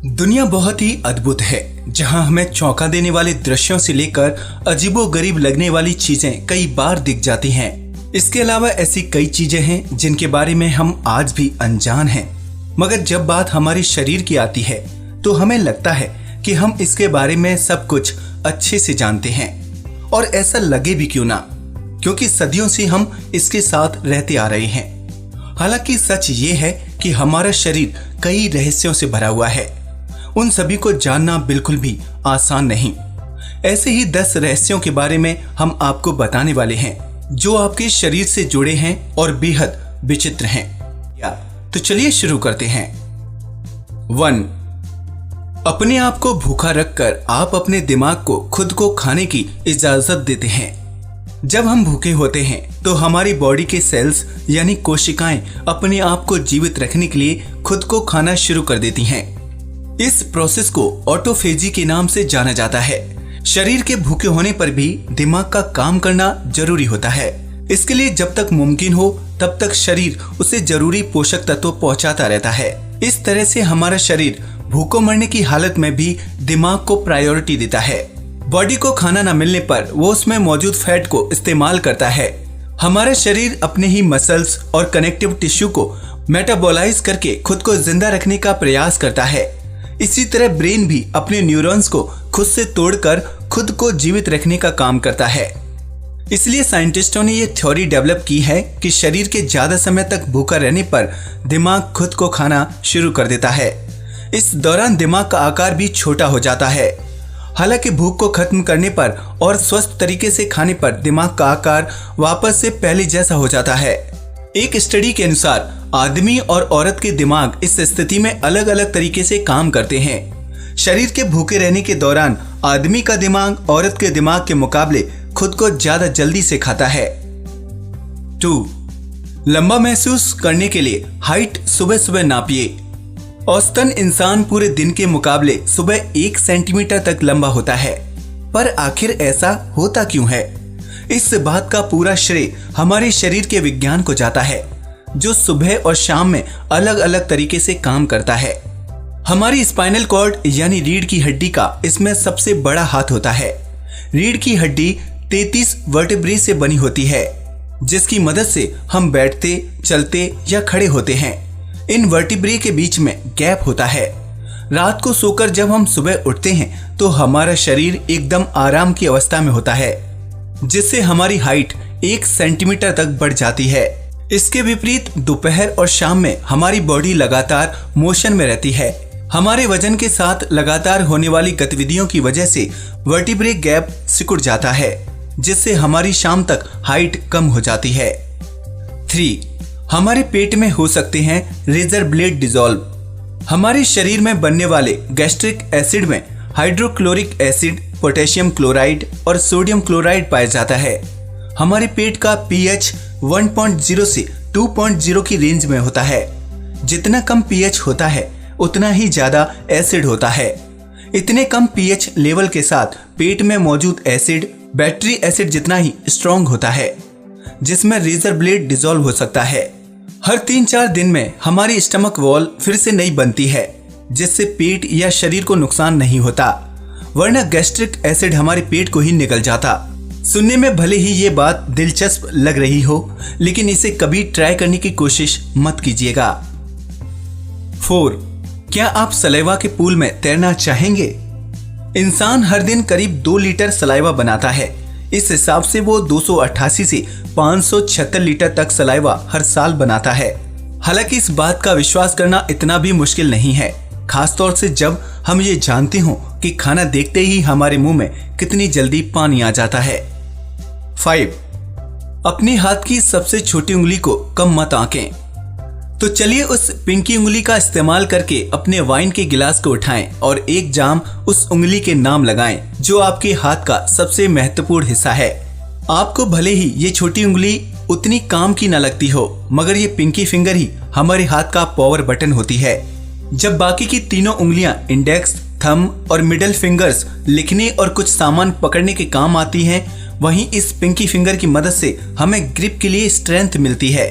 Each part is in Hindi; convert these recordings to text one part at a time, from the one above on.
दुनिया बहुत ही अद्भुत है, जहां हमें चौंका देने वाले दृश्यों से लेकर अजीबोगरीब लगने वाली चीजें कई बार दिख जाती हैं। इसके अलावा ऐसी कई चीजें हैं जिनके बारे में हम आज भी अनजान हैं। मगर जब बात हमारे शरीर की आती है तो हमें लगता है कि हम इसके बारे में सब कुछ अच्छे से जानते हैं, और ऐसा लगे भी क्यों ना, क्योंकि सदियों से हम इसके साथ रहते आ रहे हैं। हालांकि सच ये है कि हमारा शरीर कई रहस्यों से भरा हुआ है। उन सभी को जानना बिल्कुल भी आसान नहीं। ऐसे ही 10 रहस्यों के बारे में हम आपको बताने वाले हैं, जो आपके शरीर से जुड़े हैं और बेहद विचित्र हैं। तो चलिए शुरू करते हैं। 1. अपने आप को भूखा रखकर आप अपने दिमाग को खुद को खाने की इजाजत देते हैं। जब हम भूखे होते हैं तो हमारी बॉडी के सेल्स यानी कोशिकाएं अपने आप को जीवित रखने के लिए खुद को खाना शुरू कर देती हैं। इस प्रोसेस को ऑटोफेजी के नाम से जाना जाता है। शरीर के भूखे होने पर भी दिमाग का काम करना जरूरी होता है। इसके लिए जब तक मुमकिन हो तब तक शरीर उसे जरूरी पोषक तत्व पहुंचाता रहता है। इस तरह से हमारा शरीर भूखों मरने की हालत में भी दिमाग को प्रायोरिटी देता है। बॉडी को खाना न मिलने पर वो उसमें मौजूद फैट को इस्तेमाल करता है। हमारा शरीर अपने ही मसल्स और कनेक्टिव टिश्यू को मेटाबोलाइज करके खुद को जिंदा रखने का प्रयास करता है। इसी तरह ब्रेन भी अपने न्यूरॉन्स को खुद से तोड़कर खुद को जीवित रखने का काम करता है। इसलिए साइंटिस्टों ने ये थ्योरी डेवलप की है कि शरीर के ज्यादा समय तक भूखा रहने पर दिमाग खुद को खाना शुरू कर देता है। इस दौरान दिमाग का आकार भी छोटा हो जाता है। हालांकि भूख को खत्म करने पर और स्वस्थ तरीके से खाने पर दिमाग का आकार वापस से पहले जैसा हो जाता है। एक स्टडी के अनुसार आदमी और औरत के दिमाग इस स्थिति में अलग अलग तरीके से काम करते हैं। शरीर के भूखे रहने के दौरान आदमी का दिमाग औरत के दिमाग के मुकाबले खुद को ज्यादा जल्दी से खाता है। 2. लंबा महसूस करने के लिए हाइट सुबह सुबह नापिए। औसतन इंसान पूरे दिन के मुकाबले सुबह 1 सेंटीमीटर तक लंबा होता है, पर आखिर ऐसा होता क्यों है? इस बात का पूरा श्रेय हमारे शरीर के विज्ञान को जाता है, जो सुबह और शाम में अलग अलग तरीके से काम करता है। हमारी स्पाइनल कॉर्ड यानी रीढ़ की हड्डी का इसमें सबसे बड़ा हाथ होता है। रीढ़ की हड्डी 33 वर्टेब्रे से बनी होती है, जिसकी मदद से हम बैठते, चलते या खड़े होते हैं। इन वर्टिब्रे के बीच में गैप होता है। रात को सोकर जब हम सुबह उठते हैं तो हमारा शरीर एकदम आराम की अवस्था में होता है, जिससे हमारी हाइट 1 सेंटीमीटर तक बढ़ जाती है। इसके विपरीत दोपहर और शाम में हमारी बॉडी लगातार मोशन में रहती है। हमारे वजन के साथ लगातार होने वाली गतिविधियों की वजह से वर्टिब्रे गैप सिकुड़ जाता है, जिससे हमारी शाम तक हाइट कम हो जाती है। 3. हमारे पेट में हो सकते हैं रेजर ब्लेड डिसॉल्व। हमारे शरीर में बनने वाले गैस्ट्रिक एसिड में हाइड्रोक्लोरिक एसिड, पोटेशियम क्लोराइड और सोडियम क्लोराइड पाया जाता है। हमारे पेट का पीएच 1.0 से 2.0 की रेंज में होता है। जितना कम पीएच होता है उतना ही ज्यादा एसिड होता है। इतने कम पीएच लेवल के साथ पेट में मौजूद एसिड बैटरी एसिड जितना ही स्ट्रॉन्ग होता है, जिसमें रेजर ब्लेड डिसॉल्व हो सकता है। हर 3-4 दिन में हमारी स्टमक वॉल फिर से नई बनती है, जिससे पेट या शरीर को नुकसान नहीं होता, वरना गैस्ट्रिक एसिड हमारे पेट को ही निकल जाता। सुनने में भले ही ये बात दिलचस्प लग रही हो, लेकिन इसे कभी ट्राई करने की कोशिश मत कीजिएगा। 4. क्या आप सलाइवा के पूल में तैरना चाहेंगे? इंसान हर दिन करीब 2 लीटर सलाइवा बनाता है। इस हिसाब से वो 288 से 576 लीटर तक सलाइवा हर साल बनाता है। हालांकि इस बात का विश्वास करना इतना भी मुश्किल नहीं है, खासतौर से जब हम ये जानते हों कि खाना देखते ही हमारे मुंह में कितनी जल्दी पानी आ जाता है। 5. अपने हाथ की सबसे छोटी उंगली को कम मत आंकें। तो चलिए उस पिंकी उंगली का इस्तेमाल करके अपने वाइन के गिलास को उठाएं और एक जाम उस उंगली के नाम लगाएं, जो आपके हाथ का सबसे महत्वपूर्ण हिस्सा है। आपको भले ही ये छोटी उंगली उतनी काम की न लगती हो, मगर ये पिंकी फिंगर ही हमारे हाथ का पावर बटन होती है। जब बाकी की तीनों उंगलियां इंडेक्स, थंब और मिडल फिंगर्स लिखने और कुछ सामान पकड़ने के काम आती हैं, वहीं इस पिंकी फिंगर की मदद से हमें ग्रिप के लिए स्ट्रेंथ मिलती है।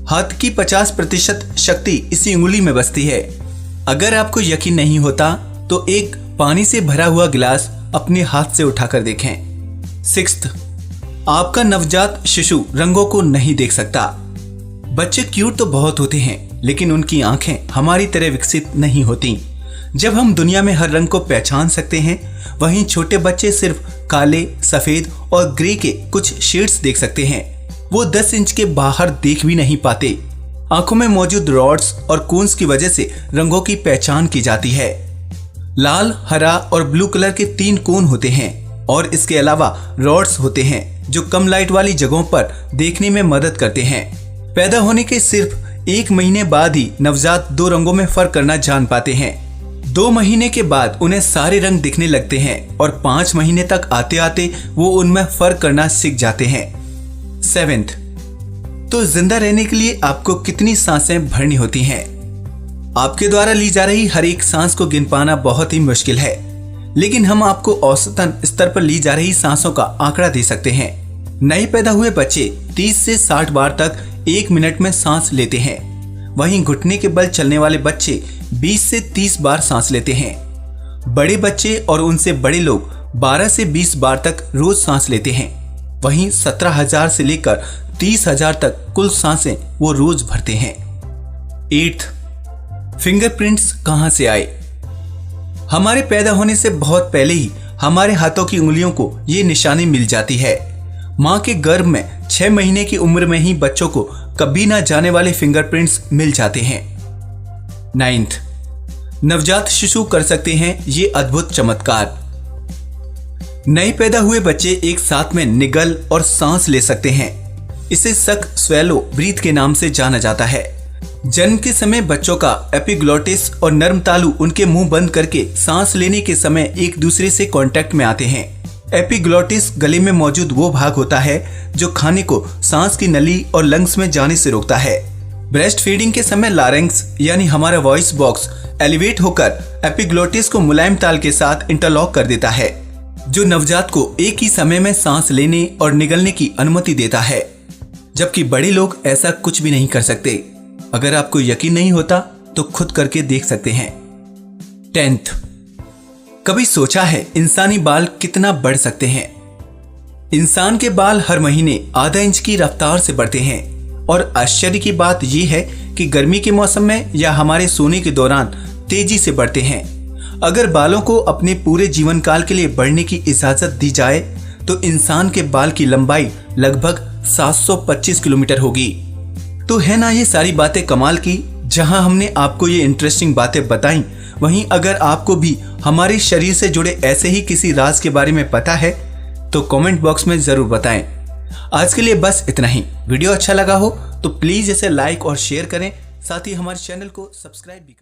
हाथ की 50% शक्ति इसी उंगली में बसती है। अगर आपको यकीन नहीं होता तो एक पानी से भरा हुआ गिलास अपने हाथ से उठाकर देखें। 6th, आपका नवजात शिशु रंगों को नहीं देख सकता। बच्चे क्यूट तो बहुत होते हैं, लेकिन उनकी आंखें हमारी तरह विकसित नहीं होती। जब हम दुनिया में हर रंग को पहचान सकते हैं, वहीं छोटे बच्चे सिर्फ काले, सफेद और ग्रे के कुछ शेड्स देख सकते हैं। वो 10 इंच के बाहर देख भी नहीं पाते। आंखों में मौजूद रॉड्स और कोन्स की वजह से रंगों की पहचान की जाती है। लाल, हरा और ब्लू कलर के 3 कोन होते हैं और इसके अलावा रॉड्स होते हैं जो कम लाइट वाली जगहों पर देखने में मदद करते हैं। पैदा होने के सिर्फ 1 महीने बाद ही नवजात 2 रंगों में फर्क करना जान पाते हैं। 2 महीने के बाद उन्हें सारे रंग दिखने लगते हैं और 5 महीने तक आते आते वो उनमें फर्क करना सीख जाते हैं। 7th, तो जिंदा रहने के लिए आपको कितनी सांसें भरनी होती हैं? आपके द्वारा ली जा रही हर एक सांस को गिन पाना बहुत ही मुश्किल है, लेकिन हम आपको औसतन स्तर पर ली जा रही सांसों का आंकड़ा दे सकते हैं। नए पैदा हुए बच्चे 30 से 60 बार तक 1 मिनट में सांस लेते हैं। वहीं घुटने के बल चलने वाले बच्चे 20 से 30 बार सांस लेते हैं। बड़े बच्चे और उनसे बड़े लोग 12 से 20 बार तक रोज सांस लेते हैं। वहीं 17,000 से लेकर 30,000 तक कुल सांसें वो रोज भरते हैं। 8th, फिंगरप्रिंट्स कहां से आए? हमारे पैदा होने से बहुत पहले ही हमारे हाथों की उंगलियों को ये निशानी मिल जाती है। मां के गर्भ में 6 महीने की उम्र में ही बच्चों को कभी ना जाने वाले फिंगरप्रिंट्स मिल जाते हैं। 9th, नवजात शिशु कर सकते हैं ये अद्भुत चमत्कार। नए पैदा हुए बच्चे एक साथ में निगल और सांस ले सकते हैं। इसे सक स्वेलो ब्रीथ के नाम से जाना जाता है। जन्म के समय बच्चों का एपिग्लोटिस और नर्म तालु उनके मुंह बंद करके सांस लेने के समय एक दूसरे से कांटेक्ट में आते हैं। एपिग्लोटिस गले में मौजूद वो भाग होता है जो खाने को सांस की नली और लंग्स में जाने से रोकता है। ब्रेस्ट फीडिंग के समय लारेंक्स यानी हमारा वॉइस बॉक्स एलिवेट होकर एपिग्लोटिस को मुलायम ताल के साथ इंटरलॉक कर देता है, जो नवजात को एक ही समय में सांस लेने और निगलने की अनुमति देता है, जबकि बड़े लोग ऐसा कुछ भी नहीं कर सकते। अगर आपको यकीन नहीं होता तो खुद करके देख सकते हैं। 10th, कभी सोचा है इंसानी बाल कितना बढ़ सकते हैं? इंसान के बाल हर महीने आधा इंच की रफ्तार से बढ़ते हैं और आश्चर्य की बात यह है कि गर्मी के मौसम में या हमारे सोने के दौरान तेजी से बढ़ते हैं। अगर बालों को अपने पूरे जीवन काल के लिए बढ़ने की इजाजत दी जाए तो इंसान के बाल की लंबाई लगभग 725 किलोमीटर होगी। तो है ना ये सारी बातें कमाल की। जहां हमने आपको ये इंटरेस्टिंग बातें बताई, वहीं अगर आपको भी हमारे शरीर से जुड़े ऐसे ही किसी राज के बारे में पता है तो कमेंट बॉक्स में जरूर बताएं। आज के लिए बस इतना ही। वीडियो अच्छा लगा हो तो प्लीज इसे लाइक और शेयर करें, साथ ही हमारे चैनल को सब्सक्राइब भी करें।